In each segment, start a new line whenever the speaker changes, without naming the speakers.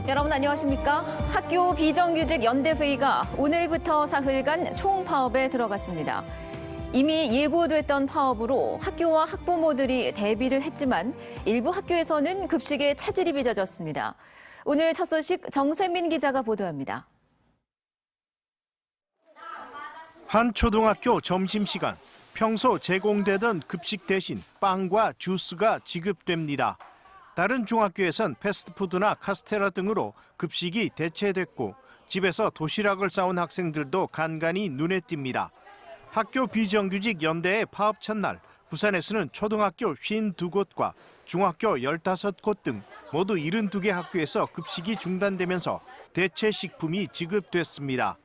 여러분 안녕하십니까? 학교 비정규직 연대회의가 오늘부터 사흘간 총파업에 들어갔습니다. 이미 예고됐던 파업으로 학교와 학부모들이 대비를 했지만 일부 학교에서는 급식에 차질이 빚어졌습니다. 오늘 첫 소식 정세민 기자가 보도합니다.
한 초등학교 점심시간, 평소 제공되던 급식 대신 빵과 주스가 지급됩니다. 다른 중학교에선 패스트푸드나 카스테라 등으로 급식이 대체됐고 집에서 도시락을 싸온 학생들도 간간히 눈에 띕니다. 학교 비정규직 연대의 파업 첫날, 부산에서는 초등학교 52곳과 중학교 15곳 등 모두 72개 학교에서 급식이 중단되면서 대체 식품이 지급됐습니다.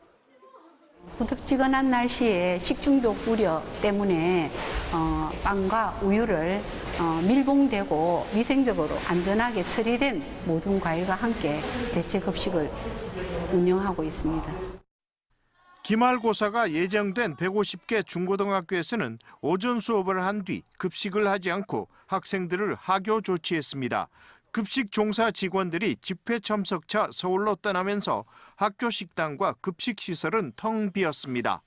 후덥지근한 날씨에 식중독 우려 때문에 빵과 우유를 밀봉되고 위생적으로 안전하게 처리된 모든 과일과 함께 대체 급식을 운영하고 있습니다.
기말고사가 예정된 150개 중고등학교에서는 오전 수업을 한 뒤 급식을 하지 않고 학생들을 하교 조치했습니다. 급식 종사 직원들이 집회 참석차 서울로 떠나면서 학교 식당과 급식 시설은 텅 비었습니다.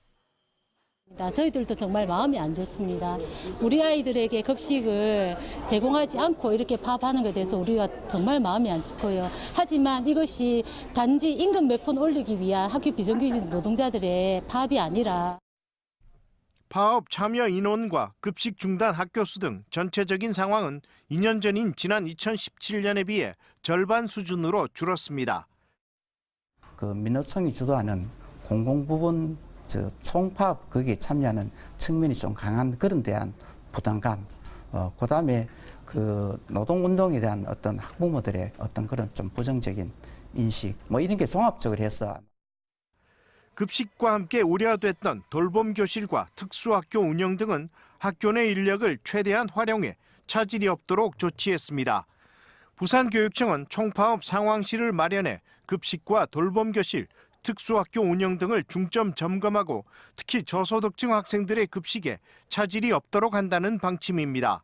저희들도 정말 마음이 안 좋습니다. 우리 아이들에게 급식을 제공하지 않고 이렇게 파업하는 것에 대해서 우리가 정말 마음이 안 좋고요. 하지만 이것이 단지 임금 몇 푼 올리기 위한 학교 비정규직 노동자들의 파업이 아니라
파업 참여 인원과 급식 중단 학교 수 등 전체적인 상황은 2년 전인 지난 2017년에 비해 절반 수준으로 줄었습니다.
민노총이 주도하는 공공부문 총파업 거기에 참여하는 측면이 좀 강한 그런 대한 부담감, 그다음에 노동운동에 대한 어떤 학부모들의 어떤 그런 좀 부정적인 인식, 이런 게 종합적으로 해서.
급식과 함께 우려됐던 돌봄교실과 특수학교 운영 등은 학교 내 인력을 최대한 활용해 차질이 없도록 조치했습니다. 부산교육청은 총파업 상황실을 마련해 급식과 돌봄교실, 특수학교 운영 등을 중점 점검하고 특히 저소득층 학생들의 급식에 차질이 없도록 한다는 방침입니다.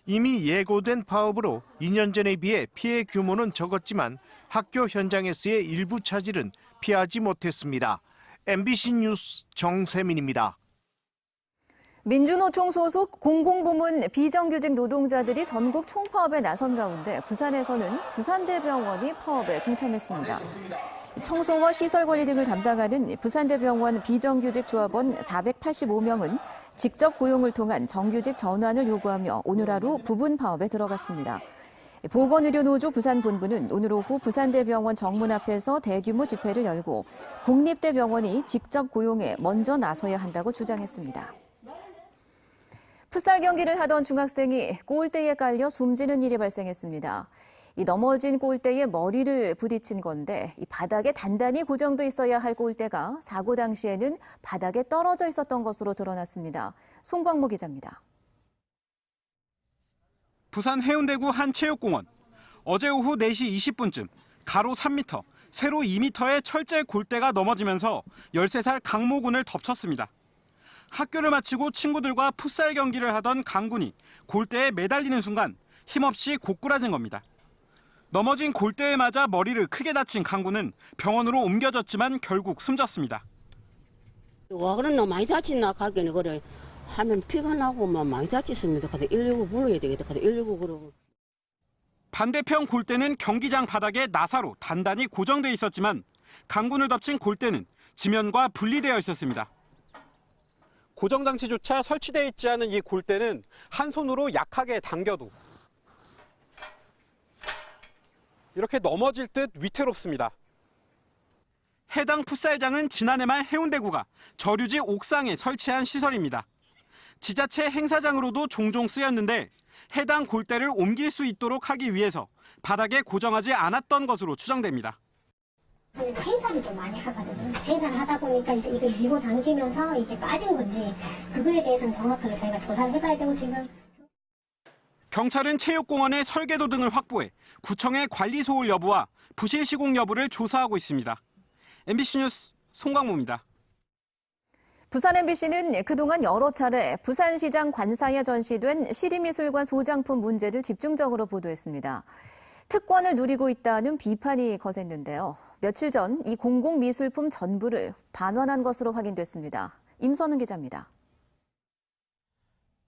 이미 예고된 파업으로 2년 전에 비해 피해 규모는 적었지만 학교 현장에서의 일부 차질은 피하지 못했습니다. MBC 뉴스 정세민입니다.
민주노총 소속 공공부문 비정규직 노동자들이 전국 총파업에 나선 가운데 부산에서는 부산대병원이 파업에 동참했습니다. 청소와 시설관리 등을 담당하는 부산대병원 비정규직 조합원 485명은 직접 고용을 통한 정규직 전환을 요구하며 오늘 하루 부분 파업에 들어갔습니다. 보건의료노조 부산본부는 오늘 오후 부산대병원 정문 앞에서 대규모 집회를 열고 국립대병원이 직접 고용에 먼저 나서야 한다고 주장했습니다. 풋살 경기를 하던 중학생이 골대에 깔려 숨지는 일이 발생했습니다. 이 넘어진 골대에 머리를 부딪힌 건데 이 바닥에 단단히 고정돼 있어야 할 골대가 사고 당시에는 바닥에 떨어져 있었던 것으로 드러났습니다. 송광모 기자입니다.
부산 해운대구 한 체육공원. 어제 오후 4시 20분쯤 가로 3m, 세로 2m의 철제 골대가 넘어지면서 13살 강모 군을 덮쳤습니다. 학교를 마치고 친구들과 풋살 경기를 하던 강군이 골대에 매달리는 순간 힘없이 고꾸라진 겁니다. 넘어진 골대에 맞아 머리를 크게 다친 강군은 병원으로 옮겨졌지만 결국 숨졌습니다.
와 그런 너 많이 다쳤나 가게는 그래. 하면 피가 나고 막 많이 다쳤습니다. 가서 119 불러야 되겠다. 가서 119 그러고.
반대편 골대는 경기장 바닥에 나사로 단단히 고정돼 있었지만 강군을 덮친 골대는 지면과 분리되어 있었습니다. 고정 장치조차 설치되어 있지 않은 이 골대는 한 손으로 약하게 당겨도 이렇게 넘어질 듯 위태롭습니다. 해당 풋살장은 지난해 말 해운대구가 저류지 옥상에 설치한 시설입니다. 지자체 행사장으로도 종종 쓰였는데 해당 골대를 옮길 수 있도록 하기 위해서 바닥에 고정하지 않았던 것으로 추정됩니다.
생산을 좀 많이 하거든요. 생산을 하다 보니까 이제 이걸 밀고 당기면서 이게 빠진 건지 그거에 대해서는 정확하게 저희가 조사를 해봐야 되고 지금.
경찰은 체육공원의 설계도 등을 확보해 구청의 관리 소홀 여부와 부실 시공 여부를 조사하고 있습니다. MBC 뉴스 송광모입니다.
부산 MBC는 그동안 여러 차례 부산시장 관사에 전시된 시립미술관 소장품 문제를 집중적으로 보도했습니다. 특권을 누리고 있다는 비판이 거셌는데요. 며칠 전 이 공공미술품 전부를 반환한 것으로 확인됐습니다. 임선은 기자입니다.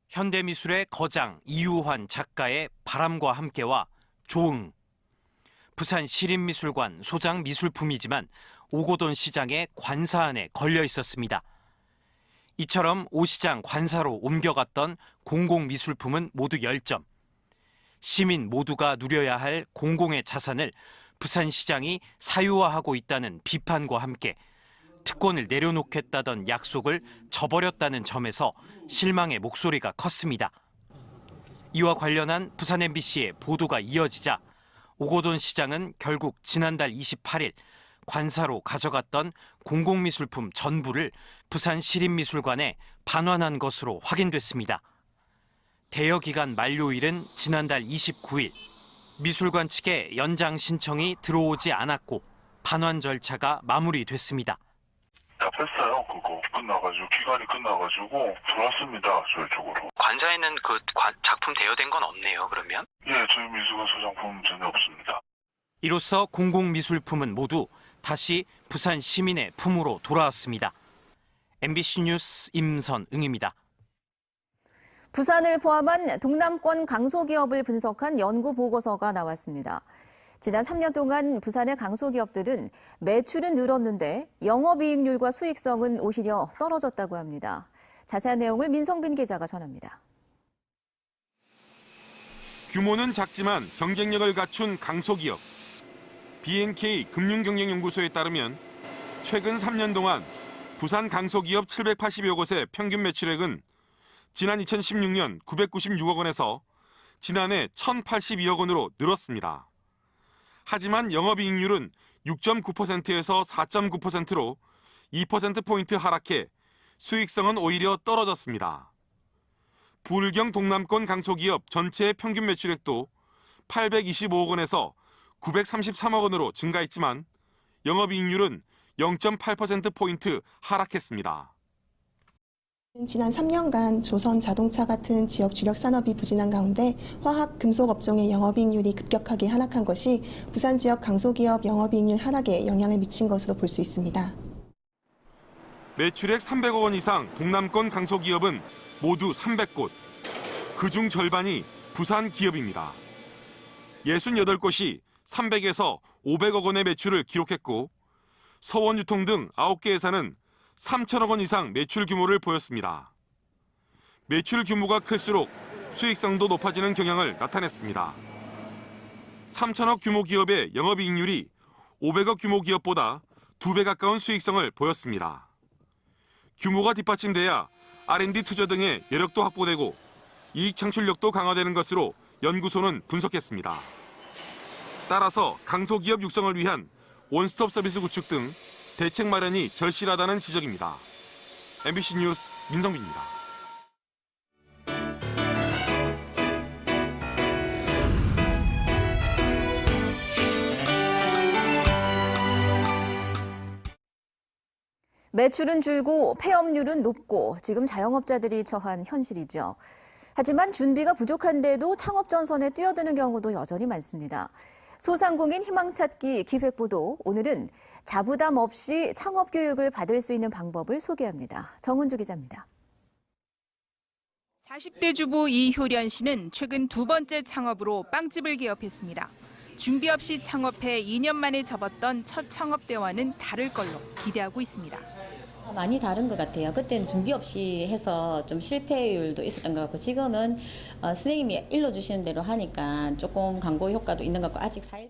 현대미술의 거장 이유환 작가의 바람과 함께와 조응. 부산 시립미술관 소장 미술품이지만 오고돈 시장의 관사 안에 걸려 있었습니다. 이처럼 오 시장 관사로 옮겨갔던 공공미술품은 모두 10점. 시민 모두가 누려야 할 공공의 자산을 부산시장이 사유화하고 있다는 비판과 함께 특권을 내려놓겠다던 약속을 저버렸다는 점에서 실망의 목소리가 컸습니다. 이와 관련한 부산 MBC의 보도가 이어지자 오고돈 시장은 결국 지난달 28일 관사로 가져갔던 공공미술품 전부를 부산시립미술관에 반환한 것으로 확인됐습니다. 대여기간 만료일은 지난달 29일. 미술관 측의 연장 신청이 들어오지 않았고 반환 절차가 마무리됐습니다.
답했어요. 그거 끝나가지고 기간이 끝나가지고 들어왔습니다. 저희 쪽으로.
관사에는 그 작품 대여된 건 없네요. 그러면?
예, 저희 미술관 소장품 전혀 없습니다.
이로써 공공미술품은 모두 다시 부산 시민의 품으로 돌아왔습니다. MBC 뉴스 임선응입니다.
부산을 포함한 동남권 강소기업을 분석한 연구 보고서가 나왔습니다. 지난 3년 동안 부산의 강소기업들은 매출은 늘었는데 영업이익률과 수익성은 오히려 떨어졌다고 합니다. 자세한 내용을 민성빈 기자가 전합니다.
규모는 작지만 경쟁력을 갖춘 강소기업. B&K 금융경쟁연구소에 따르면 최근 3년 동안 부산 강소기업 780여 곳의 평균 매출액은 지난 2016년 996억 원에서 지난해 1,082억 원으로 늘었습니다. 하지만 영업이익률은 6.9%에서 4.9%로 2%포인트 하락해 수익성은 오히려 떨어졌습니다. 부울경 동남권 강소기업 전체의 평균 매출액도 825억 원에서 933억 원으로 증가했지만 영업이익률은 0.8%포인트 하락했습니다.
지난 3년간 조선 자동차 같은 지역 주력 산업이 부진한 가운데 화학, 금속 업종의 영업이익률이 급격하게 하락한 것이 부산 지역 강소기업 영업이익률 하락에 영향을 미친 것으로 볼 수 있습니다.
매출액 300억 원 이상 동남권 강소기업은 모두 300곳. 그중 절반이 부산 기업입니다. 68곳이 300에서 500억 원의 매출을 기록했고 서원유통 등 9개 회사는 3천억 원 이상 매출 규모를 보였습니다. 매출 규모가 클수록 수익성도 높아지는 경향을 나타냈습니다. 3천억 규모 기업의 영업이익률이 500억 규모 기업보다 2배 가까운 수익성을 보였습니다. 규모가 뒷받침돼야 R&D 투자 등의 여력도 확보되고 이익 창출력도 강화되는 것으로 연구소는 분석했습니다. 따라서 강소기업 육성을 위한 원스톱 서비스 구축 등 대책 마련이 절실하다는 지적입니다. MBC 뉴스 민성빈입니다.
매출은 줄고 폐업률은 높고 지금 자영업자들이 처한 현실이죠. 하지만 준비가 부족한데도 창업 전선에 뛰어드는 경우도 여전히 많습니다. 소상공인 희망찾기 기획보도 오늘은 자부담 없이 창업 교육을 받을 수 있는 방법을 소개합니다. 정은주 기자입니다.
40대 주부 이효련 씨는 최근 두 번째 창업으로 빵집을 개업했습니다. 준비 없이 창업해 2년 만에 접었던 첫 창업대와는 다를 걸로 기대하고 있습니다.
많이 다른 것 같아요. 그때는 준비 없이 해서 좀 실패율도 있었던 것 같고 지금은 선생님이 일러주시는 대로 하니까 조금 광고 효과도 있는 것 같고 아직 4일.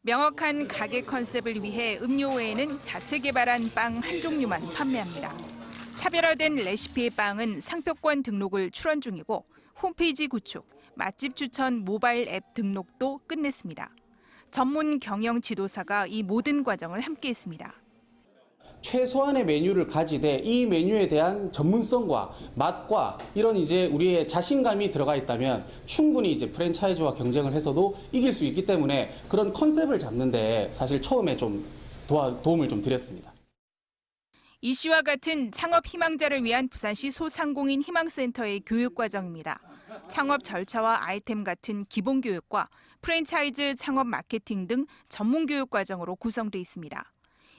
명확한 가게 컨셉을 위해 음료 외에는 자체 개발한 빵 한 종류만 판매합니다. 차별화된 레시피의 빵은 상표권 등록을 출원 중이고 홈페이지 구축, 맛집 추천 모바일 앱 등록도 끝냈습니다. 전문 경영 지도사가 이 모든 과정을 함께했습니다.
최소한의 메뉴를 가지되 이 메뉴에 대한 전문성과 맛과 이런 이제 우리의 자신감이 들어가 있다면 충분히 이제 프랜차이즈와 경쟁을 해서도 이길 수 있기 때문에 그런 컨셉을 잡는데 사실 처음에 좀 도움을 좀 드렸습니다.
이 씨와 같은 창업 희망자를 위한 부산시 소상공인 희망센터의 교육 과정입니다. 창업 절차와 아이템 같은 기본 교육과 프랜차이즈 창업 마케팅 등 전문 교육 과정으로 구성돼 있습니다.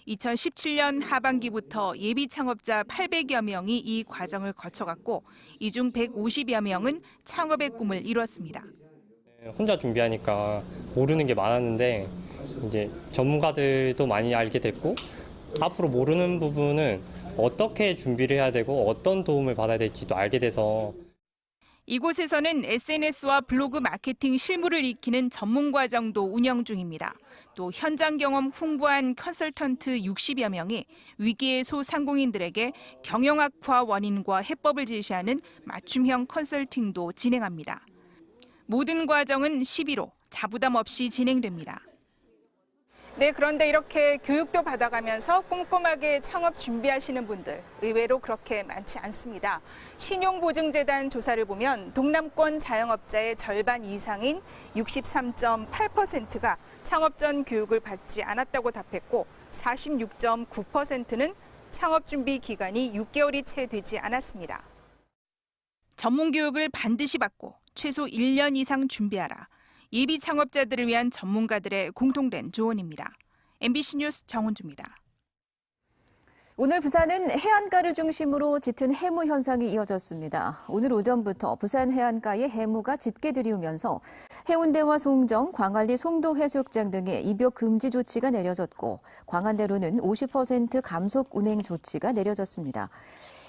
2017년 하반기부터 예비 창업자 800여 명이 이 과정을 거쳐갔고 이 중 150여 명은 창업의 꿈을 이뤘습니다.
혼자 준비하니까 모르는 게 많았는데 이제 전문가들도 많이 알게 됐고 앞으로 모르는 부분은 어떻게 준비를 해야 되고 어떤 도움을 받아야 될지도 알게 돼서
이곳에서는 SNS와 블로그 마케팅 실무를 익히는 전문 과정도 운영 중입니다. 또 현장 경험 풍부한 컨설턴트 60여 명이 위기의 소상공인들에게 경영 악화 원인과 해법을 제시하는 맞춤형 컨설팅도 진행합니다. 모든 과정은 11호 자부담 없이 진행됩니다. 네, 그런데 이렇게 교육도 받아가면서 꼼꼼하게 창업 준비하시는 분들 의외로 그렇게 많지 않습니다. 신용보증재단 조사를 보면 동남권 자영업자의 절반 이상인 63.8%가 창업 전 교육을 받지 않았다고 답했고 46.9%는 창업 준비 기간이 6개월이 채 되지 않았습니다. 전문 교육을 반드시 받고 최소 1년 이상 준비하라. 예비 창업자들을 위한 전문가들의 공통된 조언입니다. MBC 뉴스 정은주입니다.
오늘 부산은 해안가를 중심으로 짙은 해무 현상이 이어졌습니다. 오늘 오전부터 부산 해안가에 해무가 짙게 들이우면서 해운대와 송정, 광안리 송도해수욕장 등에 입역 금지 조치가 내려졌고 광안대로는 50% 감속 운행 조치가 내려졌습니다.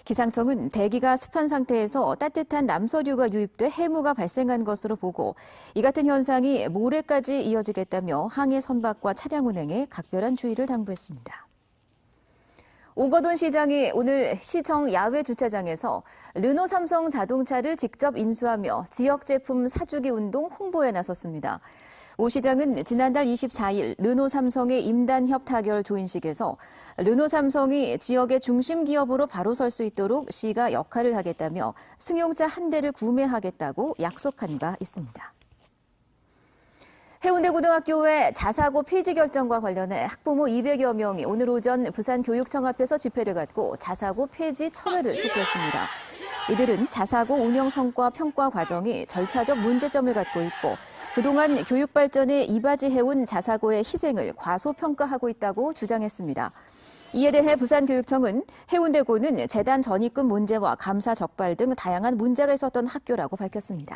기상청은 대기가 습한 상태에서 따뜻한 남서류가 유입돼 해무가 발생한 것으로 보고 이 같은 현상이 모레까지 이어지겠다며 항해 선박과 차량 운행에 각별한 주의를 당부했습니다. 오거돈 시장이 오늘 시청 야외 주차장에서 르노 삼성 자동차를 직접 인수하며 지역 제품 사주기 운동 홍보에 나섰습니다. 오 시장은 지난달 24일 르노 삼성의 임단협 타결 조인식에서 르노 삼성이 지역의 중심 기업으로 바로 설 수 있도록 시가 역할을 하겠다며 승용차 한 대를 구매하겠다고 약속한 바 있습니다. 해운대고등학교의 자사고 폐지 결정과 관련해 학부모 200여 명이 오늘 오전 부산교육청 앞에서 집회를 갖고 자사고 폐지 철회를 촉구했습니다. 이들은 자사고 운영 성과 평가 과정이 절차적 문제점을 갖고 있고 그동안 교육 발전에 이바지해온 자사고의 희생을 과소평가하고 있다고 주장했습니다. 이에 대해 부산교육청은 해운대고는 재단 전입금 문제와 감사 적발 등 다양한 문제가 있었던 학교라고 밝혔습니다.